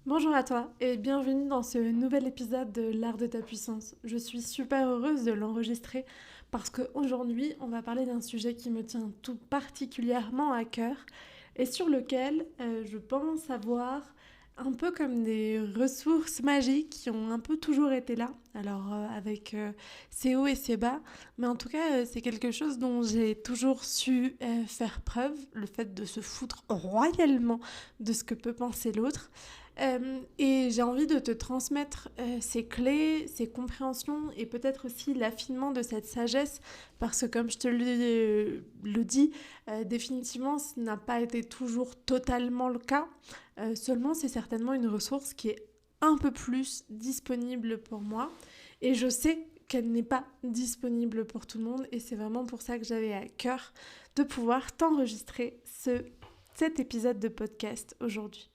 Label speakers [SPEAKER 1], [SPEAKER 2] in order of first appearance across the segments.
[SPEAKER 1] Bonjour à toi et bienvenue dans ce nouvel épisode de l'art de ta puissance. Je suis super heureuse de l'enregistrer parce qu'aujourd'hui on va parler d'un sujet qui me tient tout particulièrement à cœur et sur lequel je pense avoir un peu comme des ressources magiques qui ont un peu toujours été là. Alors avec ses hauts et ses bas, mais en tout cas c'est quelque chose dont j'ai toujours su faire preuve, le fait de se foutre royalement de ce que peut penser l'autre. Et j'ai envie de te transmettre ces clés, ces compréhensions et peut-être aussi l'affinement de cette sagesse parce que comme je te le dis, définitivement ce n'a pas été toujours totalement le cas. Seulement c'est certainement une ressource qui est un peu plus disponible pour moi et je sais qu'elle n'est pas disponible pour tout le monde et c'est vraiment pour ça que j'avais à cœur de pouvoir t'enregistrer cet épisode de podcast aujourd'hui.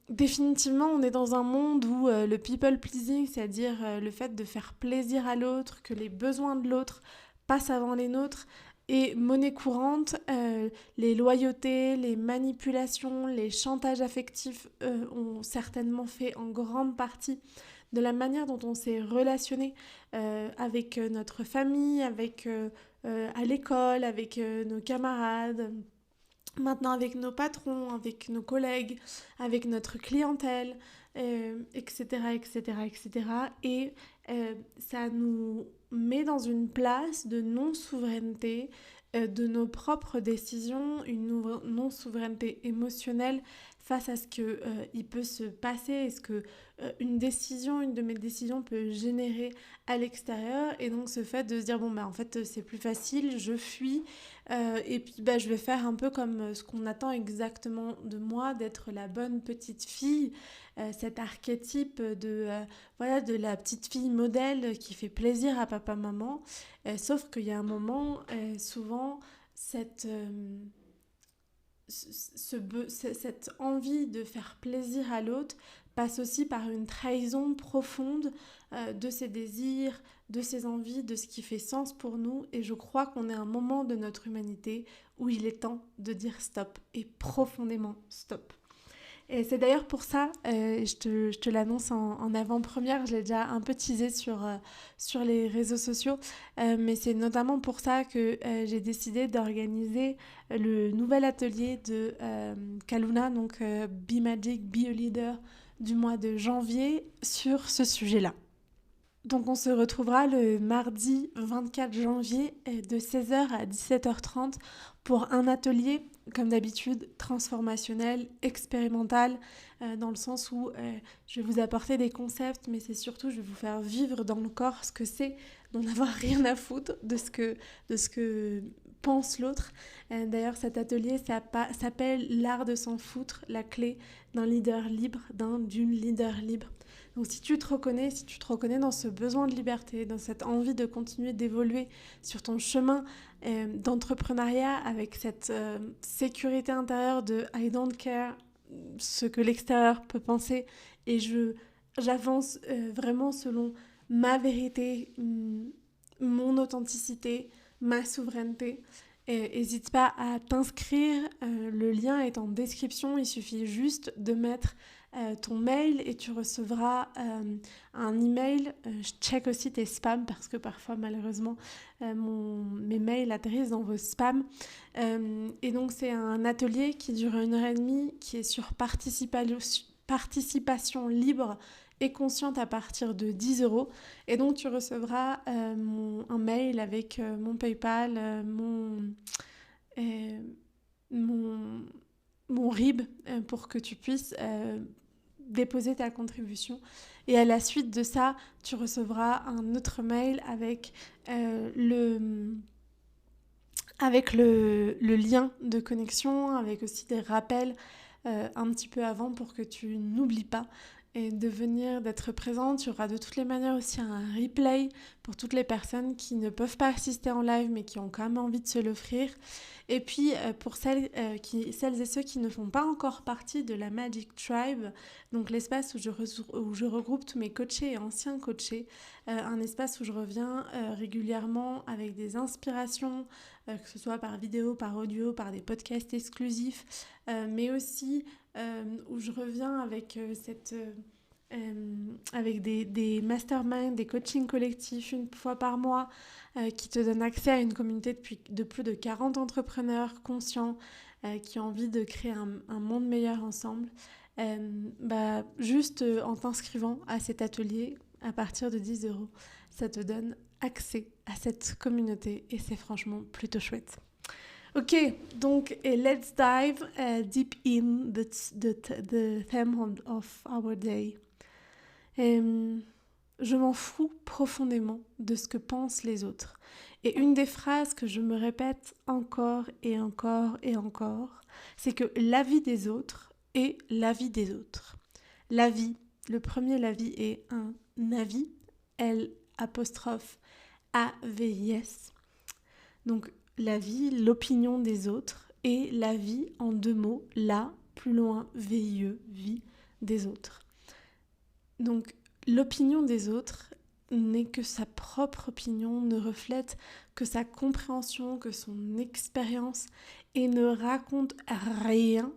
[SPEAKER 1] Définitivement, on est dans un monde où le people pleasing, c'est-à-dire le fait de faire plaisir à l'autre, que les besoins de l'autre passent avant les nôtres, est monnaie courante. Les loyautés, les manipulations, les chantages affectifs ont certainement fait en grande partie de la manière dont on s'est relationné avec notre famille, à l'école, avec nos camarades, maintenant avec nos patrons, avec nos collègues, avec notre clientèle, etc., etc., etc. Et ça nous met dans une place de non-souveraineté de nos propres décisions, une non-souveraineté émotionnelle face à ce que il peut se passer et ce que une décision, une de mes décisions peut générer à l'extérieur. Et donc ce fait de se dire bon bah en fait c'est plus facile, je fuis, et puis bah, je vais faire un peu comme ce qu'on attend exactement de moi, d'être la bonne petite fille, cet archétype voilà, de la petite fille modèle qui fait plaisir à papa maman. Sauf qu'il y a un moment, souvent, cette envie de faire plaisir à l'autre passe aussi par une trahison profonde de ses désirs, de ses envies, de ce qui fait sens pour nous. Et je crois qu'on est à un moment de notre humanité où il est temps de dire stop, et profondément stop. Et c'est d'ailleurs pour ça, je te l'annonce en avant-première, je l'ai déjà un peu teasé sur les réseaux sociaux, mais c'est notamment pour ça que j'ai décidé d'organiser le nouvel atelier de Kaluna, donc Be Magic, Be a Leader, du mois de janvier sur ce sujet-là. Donc on se retrouvera le mardi 24 janvier de 16h à 17h30 pour un atelier, comme d'habitude, transformationnel, expérimental, dans le sens où je vais vous apporter des concepts, mais c'est surtout, je vais vous faire vivre dans le corps ce que c'est d'en avoir rien à foutre de ce que pense l'autre. D'ailleurs, cet atelier s'appelle l'art de s'en foutre, la clé d'un leader libre, d'une leader libre. Donc si tu te reconnais dans ce besoin de liberté, dans cette envie de continuer d'évoluer sur ton chemin d'entrepreneuriat avec cette sécurité intérieure de I don't care ce que l'extérieur peut penser et j'avance vraiment selon ma vérité, mon authenticité, ma souveraineté. N'hésite pas à t'inscrire, le lien est en description, il suffit juste de mettre ton mail et tu recevras un email. Je check aussi tes spams parce que parfois malheureusement mes mails atterrissent dans vos spams. Et donc c'est un atelier qui dure 1 heure et demie, qui est sur participation libre et consciente à partir de 10 €. Et donc tu recevras un mail avec mon PayPal, euh, mon, mon RIB pour que tu puisses déposer ta contribution. Et à la suite de ça, tu recevras un autre mail avec le lien de connexion, avec aussi des rappels un petit peu avant pour que tu n'oublies pas et de venir, d'être présente. Il y aura de toutes les manières aussi un replay pour toutes les personnes qui ne peuvent pas assister en live mais qui ont quand même envie de se l'offrir. Et puis pour celles et ceux qui ne font pas encore partie de la Magic Tribe, donc l'espace où je regroupe tous mes coachés et anciens coachés, un espace où je reviens régulièrement avec des inspirations, que ce soit par vidéo, par audio, par des podcasts exclusifs, mais aussi où je reviens avec avec des masterminds, des coachings collectifs une fois par mois qui te donnent accès à une communauté de plus de 40 entrepreneurs conscients qui ont envie de créer un monde meilleur ensemble. Juste en t'inscrivant à cet atelier à partir de 10 €, ça te donne accès à cette communauté et c'est franchement plutôt chouette. Ok, donc let's dive deep in the theme of our day. Je m'en fous profondément de ce que pensent les autres. Et une des phrases que je me répète encore et encore et encore, c'est que l'avis des autres est l'avis des autres. L'avis, le premier l'avis est un avis, L''A''A''V''I''S. Donc l'avis, l'opinion des autres et l'avis en 2 mots, la, plus loin, V-I-E, vie des autres. Donc, l'opinion des autres n'est que sa propre opinion, ne reflète que sa compréhension, que son expérience et ne raconte rien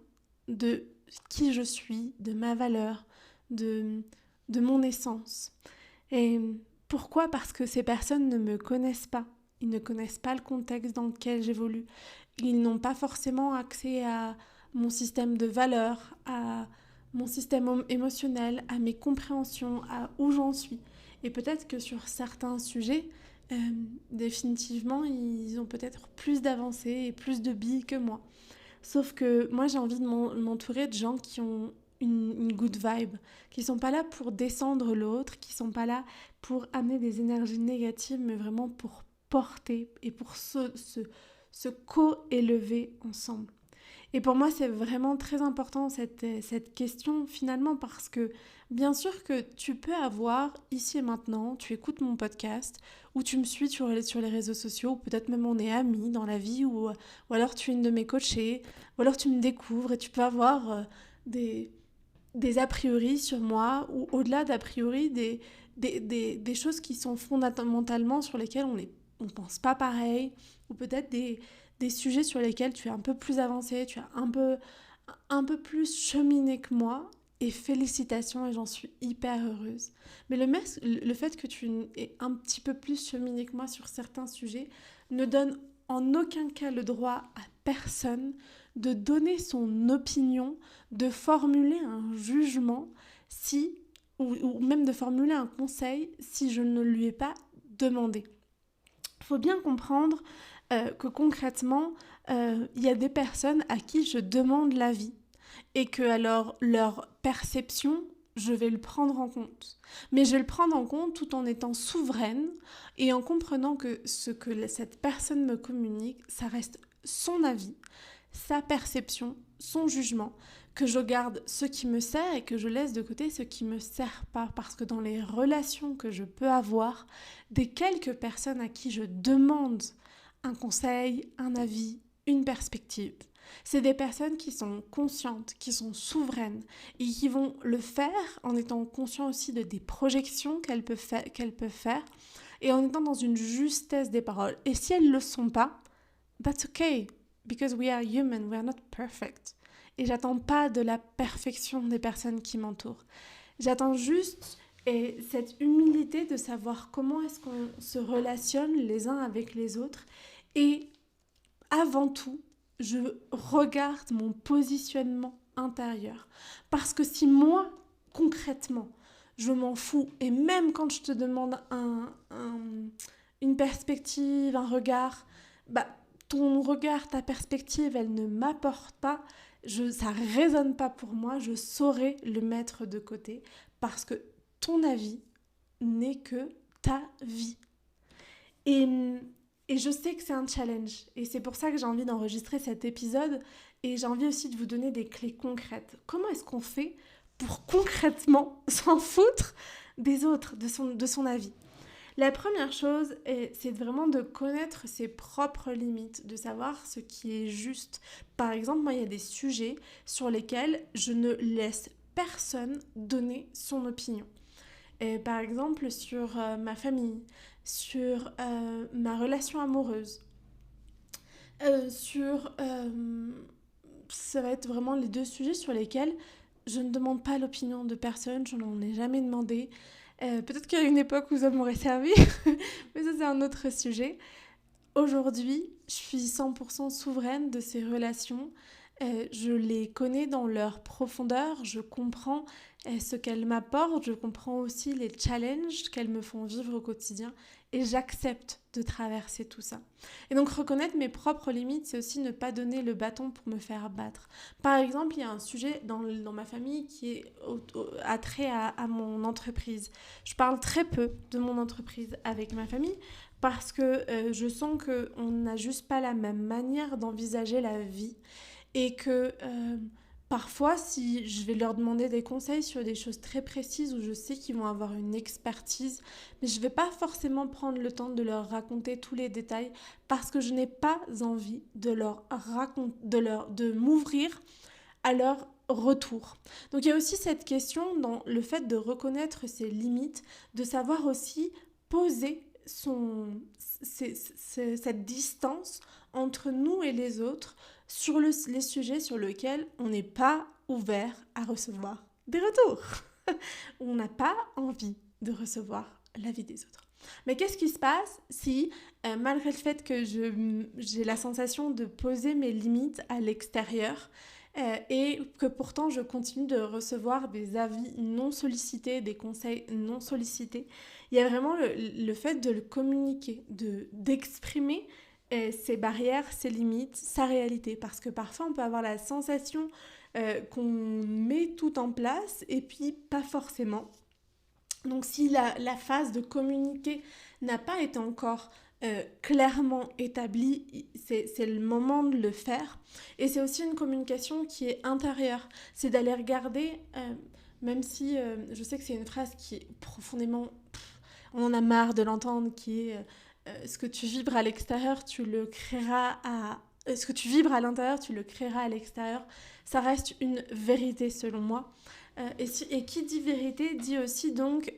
[SPEAKER 1] de qui je suis, de ma valeur, de mon essence. Et pourquoi ? Parce que ces personnes ne me connaissent pas. Ils ne connaissent pas le contexte dans lequel j'évolue. Ils n'ont pas forcément accès à mon système de valeurs, à mon système émotionnel, à mes compréhensions, à où j'en suis. Et peut-être que sur certains sujets, définitivement, ils ont peut-être plus d'avancées et plus de billes que moi. Sauf que moi, j'ai envie de m'entourer de gens qui ont une good vibe, qui sont pas là pour descendre l'autre, qui sont pas là pour amener des énergies négatives, mais vraiment pour porter et pour se co-élever ensemble. Et pour moi, c'est vraiment très important cette question finalement parce que bien sûr que tu peux avoir ici et maintenant, tu écoutes mon podcast ou tu me suis sur les réseaux sociaux ou peut-être même on est amis dans la vie ou alors tu es une de mes coachées ou alors tu me découvres et tu peux avoir des a priori sur moi ou au-delà d'a priori des choses qui sont fondamentalement sur lesquelles on pense pas pareil ou peut-être des sujets sur lesquels tu es un peu plus avancé, tu as un peu plus cheminé que moi et félicitations et j'en suis hyper heureuse. Mais le fait que tu aies un petit peu plus cheminé que moi sur certains sujets ne donne en aucun cas le droit à personne de donner son opinion, de formuler un jugement ou même de formuler un conseil si je ne lui ai pas demandé. Il faut bien comprendre que concrètement, y a des personnes à qui je demande l'avis et que alors leur perception, je vais le prendre en compte. Mais je vais le prendre en compte tout en étant souveraine et en comprenant que ce que cette personne me communique, ça reste son avis, sa perception, son jugement, que je garde ce qui me sert et que je laisse de côté ce qui ne me sert pas. Parce que dans les relations que je peux avoir, des quelques personnes à qui je demande un conseil, un avis, une perspective, c'est des personnes qui sont conscientes, qui sont souveraines et qui vont le faire en étant conscients aussi des projections qu'elles peuvent faire et en étant dans une justesse des paroles. Et si elles ne le sont pas, that's okay, because we are human, we are not perfect. Et j'attends pas de la perfection des personnes qui m'entourent. J'attends juste cette humilité de savoir comment est-ce qu'on se relationne les uns avec les autres. Et avant tout, je regarde mon positionnement intérieur. Parce que si moi, concrètement, je m'en fous, et même quand je te demande une perspective, un regard, ton regard, ta perspective, elle ne m'apporte pas, ça ne résonne pas pour moi, je saurais le mettre de côté parce que ton avis n'est que ta vie. Et je sais que c'est un challenge et c'est pour ça que j'ai envie d'enregistrer cet épisode et j'ai envie aussi de vous donner des clés concrètes. Comment est-ce qu'on fait pour concrètement s'en foutre des autres, de son avis ? La première chose, c'est vraiment de connaître ses propres limites, de savoir ce qui est juste. Par exemple, moi, il y a des sujets sur lesquels je ne laisse personne donner son opinion. Et par exemple, sur ma famille, sur ma relation amoureuse, sur ça va être vraiment les 2 sujets sur lesquels je ne demande pas l'opinion de personne, je n'en ai jamais demandé. Peut-être qu'il y a une époque où ça m'aurait servi, mais ça c'est un autre sujet. Aujourd'hui, je suis 100% souveraine de ces relations. Je les connais dans leur profondeur, je comprends ce qu'elles m'apportent, je comprends aussi les challenges qu'elles me font vivre au quotidien et j'accepte de traverser tout ça. Et donc reconnaître mes propres limites, c'est aussi ne pas donner le bâton pour me faire battre. Par exemple, il y a un sujet dans ma famille qui est attrait à mon entreprise. Je parle très peu de mon entreprise avec ma famille parce que je sens qu'on n'a juste pas la même manière d'envisager la vie et que parfois si je vais leur demander des conseils sur des choses très précises où je sais qu'ils vont avoir une expertise, mais je ne vais pas forcément prendre le temps de leur raconter tous les détails parce que je n'ai pas envie de leur raconter, de m'ouvrir à leur retour. Donc il y a aussi cette question dans le fait de reconnaître ses limites, de savoir aussi poser cette distance entre nous et les autres sur les sujets sur lesquels on n'est pas ouvert à recevoir des retours. On n'a pas envie de recevoir l'avis des autres. Mais qu'est-ce qui se passe si, malgré le fait que j'ai la sensation de poser mes limites à l'extérieur et que pourtant je continue de recevoir des avis non sollicités, des conseils non sollicités, il y a vraiment le fait de le communiquer, d'exprimer ses barrières, ses limites, sa réalité. Parce que parfois on peut avoir la sensation qu'on met tout en place et puis pas forcément. Donc si la phase de communiquer n'a pas été encore clairement établie, c'est le moment de le faire. Et c'est aussi une communication qui est intérieure. C'est d'aller regarder, même si je sais que c'est une phrase qui est profondément... on en a marre de l'entendre, qui est ce que tu vibres à l'extérieur, tu le créeras à... ce que tu vibres à l'intérieur, tu le créeras à l'extérieur. Ça reste une vérité selon moi. Et qui dit vérité dit aussi donc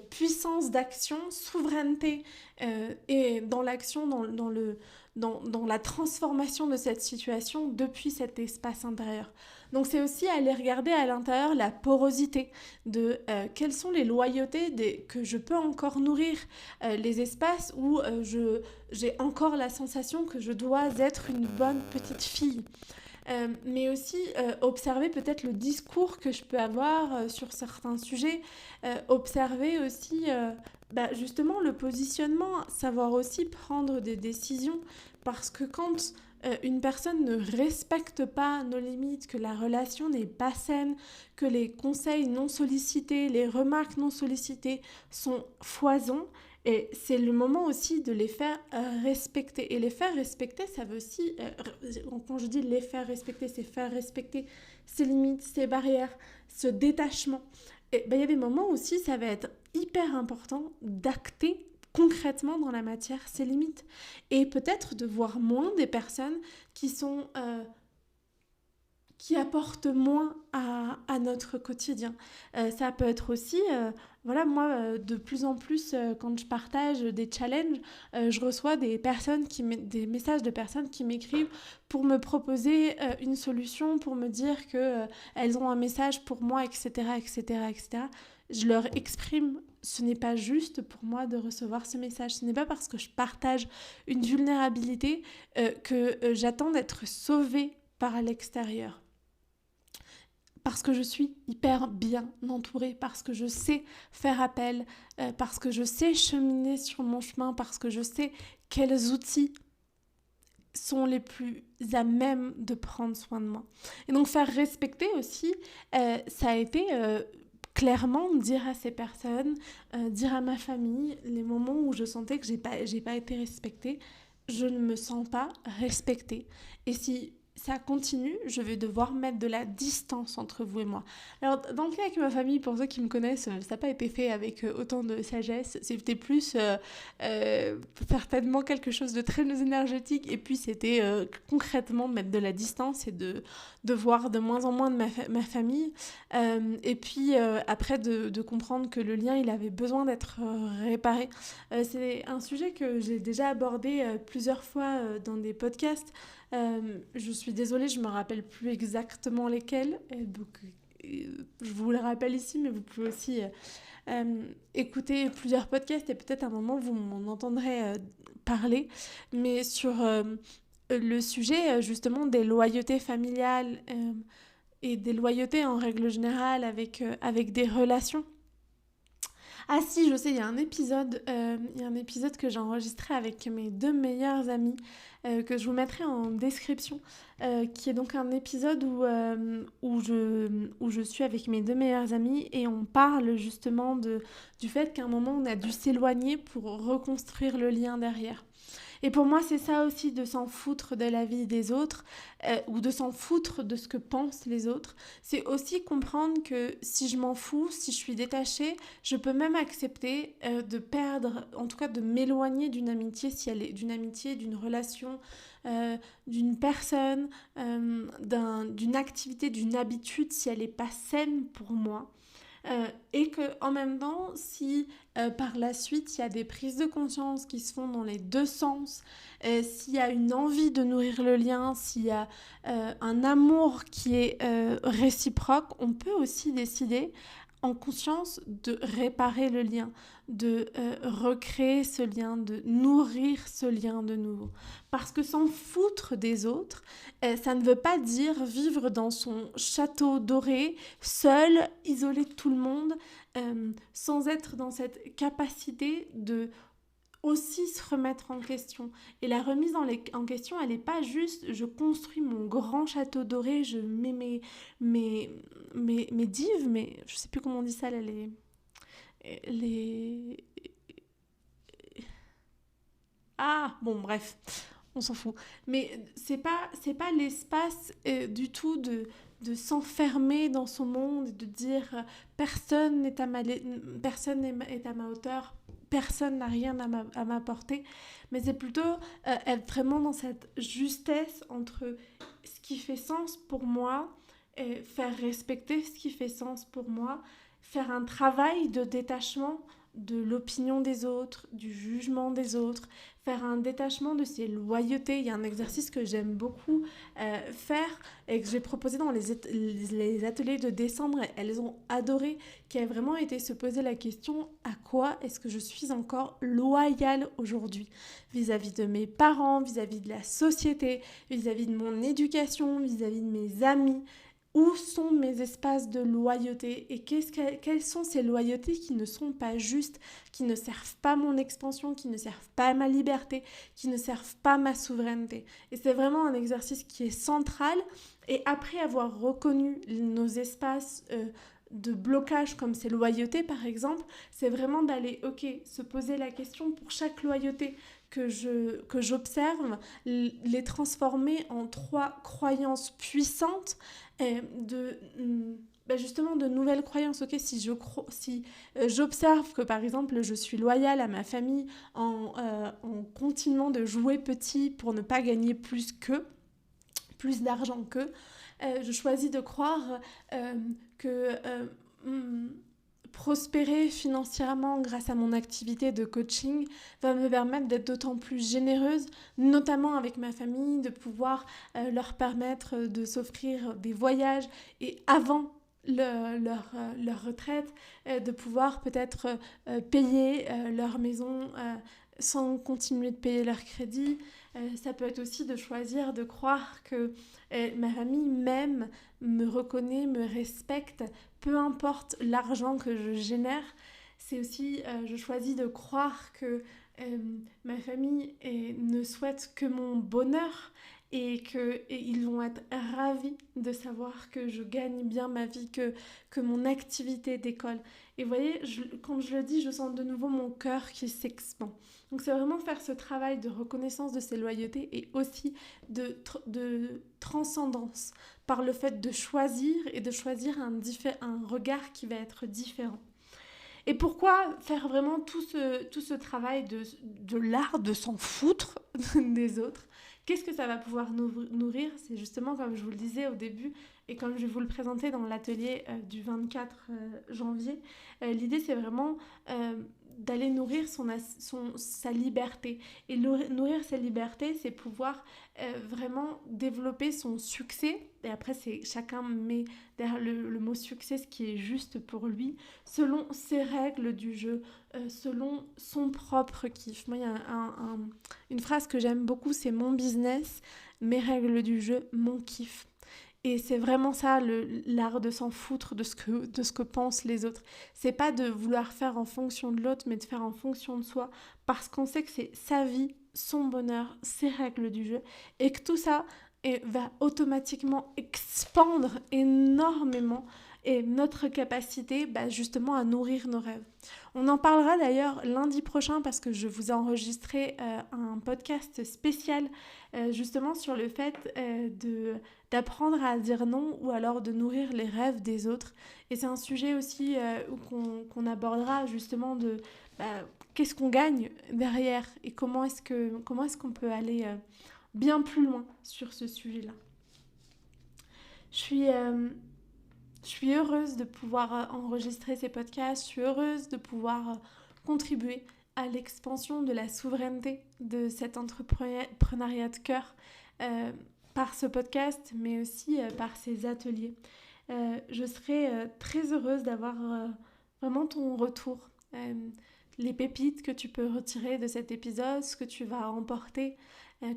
[SPEAKER 1] puissance d'action, souveraineté et dans l'action, dans la transformation de cette situation depuis cet espace intérieur. Donc c'est aussi aller regarder à l'intérieur la porosité de quelles sont les loyautés que je peux encore nourrir, les espaces où j'ai encore la sensation que je dois être une bonne petite fille. Mais aussi observer peut-être le discours que je peux avoir sur certains sujets, observer aussi justement le positionnement, savoir aussi prendre des décisions, parce que quand une personne ne respecte pas nos limites, que la relation n'est pas saine, que les conseils non sollicités, les remarques non sollicitées sont foison, et c'est le moment aussi de les faire respecter. Et les faire respecter, ça veut aussi... quand je dis les faire respecter, c'est faire respecter ses limites, ses barrières, ce détachement. Et il y a des moments aussi, ça va être hyper important d'acter concrètement dans la matière ses limites. Et peut-être de voir moins des personnes qui sont... qui apportent moins à notre quotidien. Ça peut être aussi, moi, de plus en plus, quand je partage des challenges, je reçois des messages de personnes qui m'écrivent pour me proposer une solution, pour me dire qu'elles ont un message pour moi, etc., etc., etc. Je leur exprime, ce n'est pas juste pour moi de recevoir ce message. Ce n'est pas parce que je partage une vulnérabilité que j'attends d'être sauvée par l'extérieur. Parce que je suis hyper bien entourée, parce que je sais faire appel, parce que je sais cheminer sur mon chemin, parce que je sais quels outils sont les plus à même de prendre soin de moi. Et donc faire respecter aussi, ça a été clairement dire à ces personnes, dire à ma famille, les moments où je sentais que j'ai pas été respectée, je ne me sens pas respectée. Et si ça continue, je vais devoir mettre de la distance entre vous et moi. Alors, dans le cas avec ma famille, pour ceux qui me connaissent, ça n'a pas été fait avec autant de sagesse. C'était plus certainement quelque chose de très énergétique. Et puis, c'était concrètement mettre de la distance et de voir de moins en moins de ma famille. Et puis, après, de comprendre que le lien, il avait besoin d'être réparé. C'est un sujet que j'ai déjà abordé plusieurs fois dans des podcasts. Je suis désolée, je me rappelle plus exactement lesquels. Donc, je vous le rappelle ici, mais vous pouvez aussi écouter plusieurs podcasts et peut-être à un moment vous m'en entendrez parler. Mais sur le sujet justement des loyautés familiales et des loyautés en règle générale avec des relations. Ah si, je sais, il y a un épisode que j'ai enregistré avec mes deux meilleures amies, que je vous mettrai en description, qui est donc un épisode où je suis avec mes deux meilleures amies et on parle justement du fait qu'à un moment on a dû s'éloigner pour reconstruire le lien derrière. Et pour moi, c'est ça aussi de s'en foutre de la vie des autres ou de s'en foutre de ce que pensent les autres. C'est aussi comprendre que si je m'en fous, si je suis détachée, je peux même accepter de perdre, en tout cas de m'éloigner d'une amitié, si elle est d'une amitié, d'une relation, d'une personne, d'une activité, d'une habitude, si elle n'est pas saine pour moi. Et que en même temps, si par la suite il y a des prises de conscience qui se font dans les deux sens, s'il y a une envie de nourrir le lien, s'il y a un amour qui est réciproque, on peut aussi décider en conscience de réparer le lien, de recréer ce lien, de nourrir ce lien de nouveau. Parce que s'en foutre des autres, ça ne veut pas dire vivre dans son château doré, seul, isolé de tout le monde, sans être dans cette capacité de aussi se remettre en question. Et la remise en question, elle n'est pas juste je construis mon grand château doré, je mets mes dives, mais je sais plus comment on dit ça là, les... Ah, bon, bref, on s'en fout. Mais c'est pas l'espace du tout de s'enfermer dans son monde, de dire personne n'est personne est à ma hauteur, personne n'a rien à m'apporter. Mais c'est plutôt être vraiment dans cette justesse entre ce qui fait sens pour moi, et faire respecter ce qui fait sens pour moi, faire un travail de détachement de l'opinion des autres, du jugement des autres, faire un détachement de ses loyautés. Il y a un exercice que j'aime beaucoup faire et que j'ai proposé dans les ateliers de décembre. Elles ont adoré, qui a vraiment été se poser la question à quoi est-ce que je suis encore loyale aujourd'hui vis-à-vis de mes parents, vis-à-vis de la société, vis-à-vis de mon éducation, vis-à-vis de mes amis. Où sont mes espaces de loyauté et quelles sont ces loyautés qui ne sont pas justes, qui ne servent pas mon expansion, qui ne servent pas ma liberté, qui ne servent pas ma souveraineté. Et c'est vraiment un exercice qui est central. Et après avoir reconnu nos espaces de blocage comme ces loyautés par exemple, c'est vraiment d'aller se poser la question pour chaque loyauté que j'observe, les transformer en 3 croyances puissantes justement de nouvelles croyances. Si j'observe que par exemple je suis loyale à ma famille en continuant de jouer petit pour ne pas gagner plus d'argent qu'eux, je choisis de croire que prospérer financièrement grâce à mon activité de coaching va me permettre d'être d'autant plus généreuse, notamment avec ma famille, de pouvoir leur permettre de s'offrir des voyages et avant leur retraite, de pouvoir peut-être payer leur maison sans continuer de payer leur crédit. Ça peut être aussi de choisir de croire que ma famille m'aime, me reconnaît, me respecte, peu importe l'argent que je génère. C'est aussi, je choisis de croire que ma famille ne souhaite que mon bonheur et qu'ils vont être ravis de savoir que je gagne bien ma vie, que mon activité décolle. Et vous voyez, quand je le dis, je sens de nouveau mon cœur qui s'expand. Donc c'est vraiment faire ce travail de reconnaissance de ces loyautés et aussi de transcendance par le fait de choisir et de choisir un regard qui va être différent. Et pourquoi faire vraiment tout ce travail de l'art de s'en foutre des autres ? Qu'est-ce que ça va pouvoir nourrir ? C'est justement, comme je vous le disais au début, Et comme je vais vous le présenter dans l'atelier du 24 janvier, l'idée c'est vraiment d'aller nourrir sa liberté. Et nourrir sa liberté, c'est pouvoir vraiment développer son succès. Et après, chacun met derrière le mot succès ce qui est juste pour lui, selon ses règles du jeu, selon son propre kiff. Moi, il y a une phrase que j'aime beaucoup, c'est mon business, mes règles du jeu, mon kiff. Et c'est vraiment ça, l'art de s'en foutre de ce que pensent les autres. C'est pas de vouloir faire en fonction de l'autre, mais de faire en fonction de soi, parce qu'on sait que c'est sa vie, son bonheur, ses règles du jeu, et que tout ça va automatiquement expandre énormément et notre capacité justement à nourrir nos rêves. On en parlera d'ailleurs lundi prochain parce que je vous ai enregistré un podcast spécial justement sur le fait d'apprendre à dire non ou alors de nourrir les rêves des autres. Et c'est un sujet aussi qu'on abordera justement de qu'est-ce qu'on gagne derrière et comment est-ce qu'on peut aller bien plus loin sur ce sujet-là. Je suis heureuse de pouvoir enregistrer ces podcasts, je suis heureuse de pouvoir contribuer à l'expansion de la souveraineté de cet entrepreneuriat de cœur par ce podcast, mais aussi par ces ateliers. Je serais très heureuse d'avoir vraiment ton retour, les pépites que tu peux retirer de cet épisode, ce que tu vas emporter,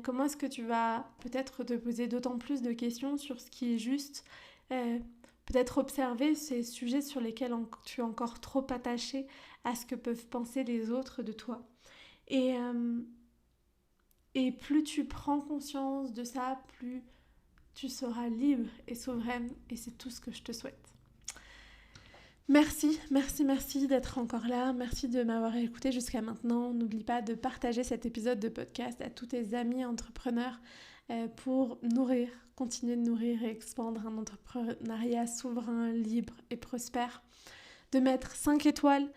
[SPEAKER 1] comment est-ce que tu vas peut-être te poser d'autant plus de questions sur ce qui est juste, peut-être observer ces sujets sur lesquels tu es encore trop attaché à ce que peuvent penser les autres de toi. Et plus tu prends conscience de ça, plus tu seras libre et souveraine. Et c'est tout ce que je te souhaite. Merci d'être encore là. Merci de m'avoir écouté jusqu'à maintenant. N'oublie pas de partager cet épisode de podcast à tous tes amis entrepreneurs pour continuer de nourrir et expandre un entrepreneuriat souverain, libre et prospère. De mettre 5 étoiles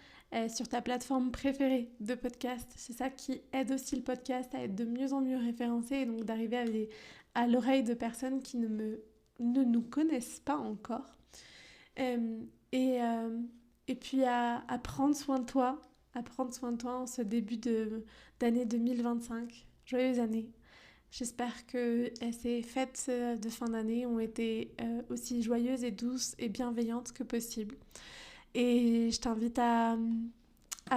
[SPEAKER 1] sur ta plateforme préférée de podcast. C'est ça qui aide aussi le podcast à être de mieux en mieux référencé et donc d'arriver à l'oreille de personnes qui ne nous connaissent pas encore. Et puis à prendre soin de toi, en ce début d'année 2025. Joyeuse année. J'espère que ces fêtes de fin d'année ont été aussi joyeuses et douces et bienveillantes que possible. Et je t'invite à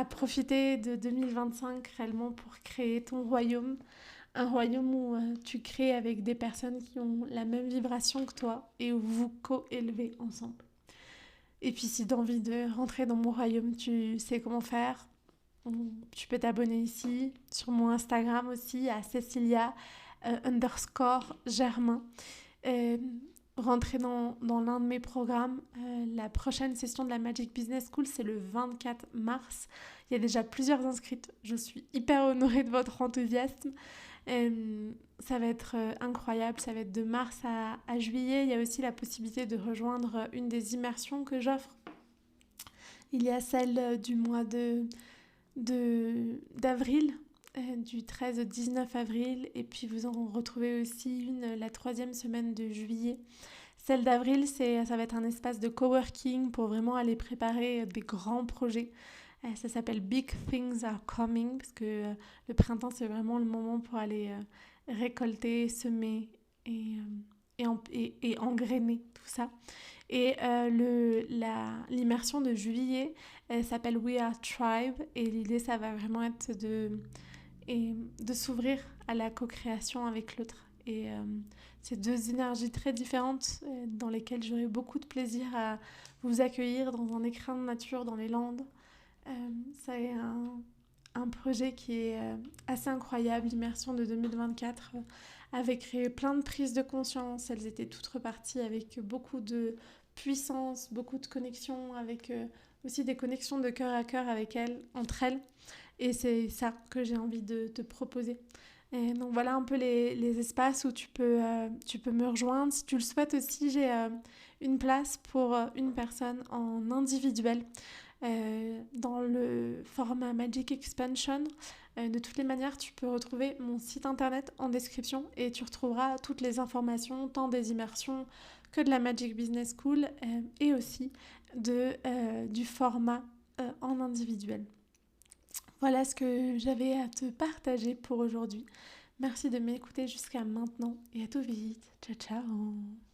[SPEAKER 1] profiter de 2025 réellement pour créer ton royaume. Un royaume où tu crées avec des personnes qui ont la même vibration que toi et où vous co-élevez ensemble. Et puis si tu as envie de rentrer dans mon royaume, tu sais comment faire. Tu peux t'abonner ici, sur mon Instagram aussi, à Cecilia_Germain. Rentrer dans l'un de mes programmes. La prochaine session de la Magic Business School, c'est le 24 mars. Il y a déjà plusieurs inscrites. Je suis hyper honorée de votre enthousiasme. Ça va être incroyable. Ça va être de mars à juillet. Il y a aussi la possibilité de rejoindre une des immersions que j'offre. Il y a celle du mois d'avril, du 13 au 19 avril, et puis vous en retrouvez aussi la 3e semaine de juillet. Celle d'avril, ça va être un espace de coworking pour vraiment aller préparer des grands projets. Ça s'appelle Big Things Are Coming, parce que le printemps, c'est vraiment le moment pour aller récolter, semer et engrainer tout ça. Et l'immersion de juillet s'appelle We Are Tribe, et l'idée, ça va vraiment être de s'ouvrir à la co-création avec l'autre. Et c'est 2 énergies très différentes dans lesquelles j'aurai beaucoup de plaisir à vous accueillir dans un écrin de nature dans les Landes. C'est un projet qui est assez incroyable, l'immersion de 2024 avait créé plein de prises de conscience. Elles étaient toutes reparties avec beaucoup de puissance, beaucoup de connexions, avec aussi des connexions de cœur à cœur entre elles. Et c'est ça que j'ai envie de te proposer. Et donc voilà un peu les espaces où tu peux me rejoindre. Si tu le souhaites aussi, j'ai une place pour une personne en individuel dans le format Magic Expansion. De toutes les manières, tu peux retrouver mon site internet en description et tu retrouveras toutes les informations, tant des immersions que de la Magic Business School et aussi du format en individuel. Voilà ce que j'avais à te partager pour aujourd'hui. Merci de m'écouter jusqu'à maintenant et à tout vite. Ciao ciao.